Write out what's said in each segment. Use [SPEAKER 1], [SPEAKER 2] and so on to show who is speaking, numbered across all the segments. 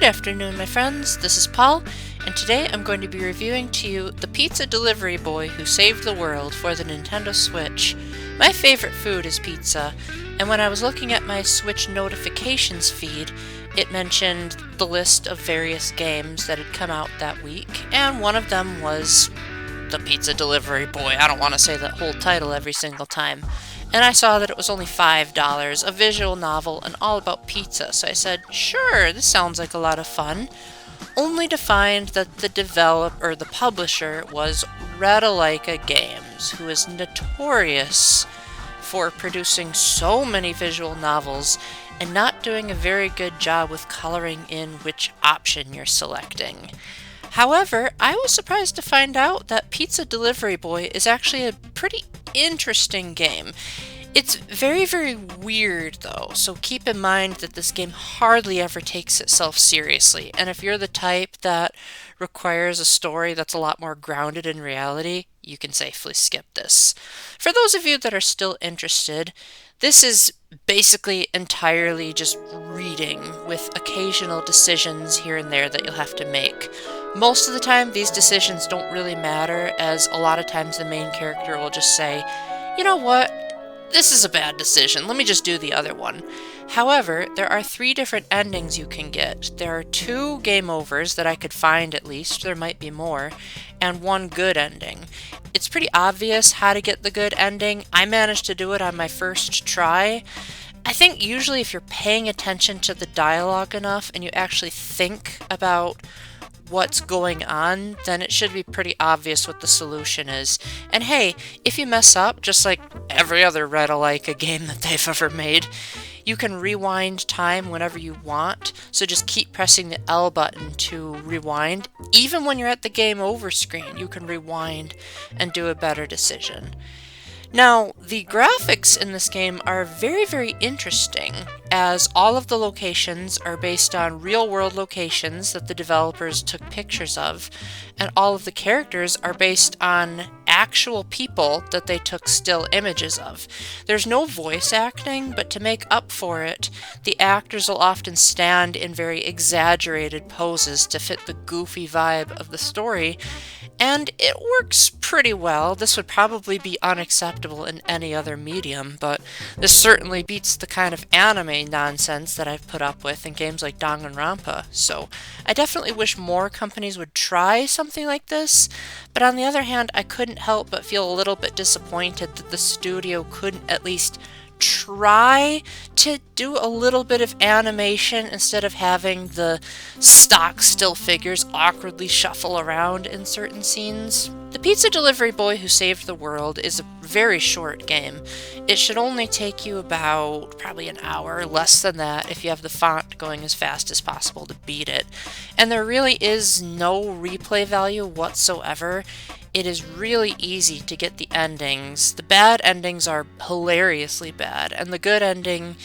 [SPEAKER 1] afternoon, my friends. This is Paul, and today I'm going to be reviewing to you The Pizza Delivery Boy Who Saved the World for the Nintendo Switch. My favorite food is pizza, and when I was looking at my Switch notifications feed, it mentioned the list of various games that had come out that week, and one of them was The Pizza Delivery Boy. I don't want to say that whole title every single time. And I saw that it was only $5, a visual novel, and all about pizza, so I said, sure, this sounds like a lot of fun, only to find that the publisher was Ratalaika Games, who is notorious for producing so many visual novels and not doing a very good job with coloring in which option you're selecting. However, I was surprised to find out that Pizza Delivery Boy is actually a pretty interesting game. It's very, very weird though, so keep in mind that this game hardly ever takes itself seriously, and if you're the type that requires a story that's a lot more grounded in reality, you can safely skip this. For those of you that are still interested, this is basically entirely just reading with occasional decisions here and there that you'll have to make. Most of the time, these decisions don't really matter, as a lot of times the main character will just say, you know what, this is a bad decision, let me just do the other one. However, there are 3 different endings you can get. There are 2 game overs that I could find at least, there might be more, and 1 good ending. It's pretty obvious how to get the good ending. I managed to do it on my first try. I think usually if you're paying attention to the dialogue enough and you actually think about what's going on, then it should be pretty obvious what the solution is. And hey, if you mess up, just like every other Ratalaika game that they've ever made, you can rewind time whenever you want, so just keep pressing the L button to rewind. Even when you're at the game over screen, you can rewind and do a better decision. Now, the graphics in this game are very, very interesting, as all of the locations are based on real-world locations that the developers took pictures of, and all of the characters are based on actual people that they took still images of. There's no voice acting, but to make up for it, the actors will often stand in very exaggerated poses to fit the goofy vibe of the story, and it works pretty well. This would probably be unacceptable in any other medium, but this certainly beats the kind of anime nonsense that I've put up with in games like Danganronpa, so I definitely wish more companies would try something like this, but on the other hand, I couldn't help but feel a little bit disappointed that the studio couldn't at least try to do a little bit of animation instead of having the stock still figures awkwardly shuffle around in certain scenes. The Pizza Delivery Boy Who Saved the World is a very short game. It should only take you about probably an hour, less than that if you have the font going as fast as possible to beat it. And there really is no replay value whatsoever. It is really easy to get the endings. The bad endings are hilariously bad, and the good ending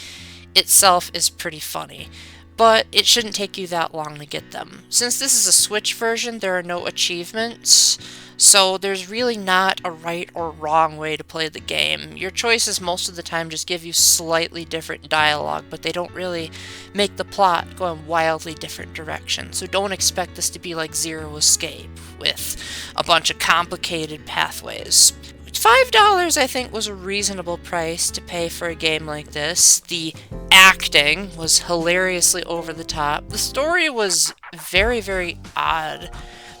[SPEAKER 1] itself is pretty funny. But it shouldn't take you that long to get them. Since this is a Switch version, there are no achievements, so there's really not a right or wrong way to play the game. Your choices most of the time just give you slightly different dialogue, but they don't really make the plot go in wildly different directions. So don't expect this to be like Zero Escape with a bunch of complicated pathways. $5 I think was a reasonable price to pay for a game like this. The acting was hilariously over the top. The story was very, very odd,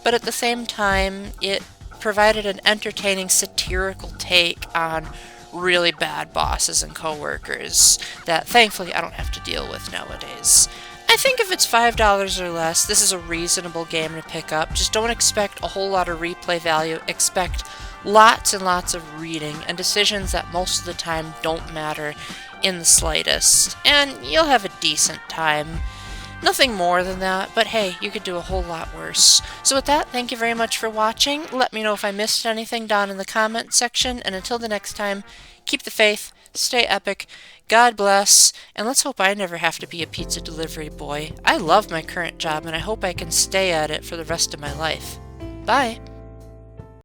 [SPEAKER 1] but at the same time, it provided an entertaining satirical take on really bad bosses and coworkers that thankfully I don't have to deal with nowadays. I think if it's $5 or less, this is a reasonable game to pick up. Just don't expect a whole lot of replay value. Expect lots and lots of reading and decisions that most of the time don't matter in the slightest. And you'll have a decent time. Nothing more than that, but hey, you could do a whole lot worse. So with that, thank you very much for watching. Let me know if I missed anything down in the comment section, and until the next time, keep the faith, stay epic, God bless, and let's hope I never have to be a pizza delivery boy. I love my current job, and I hope I can stay at it for the rest of my life. Bye!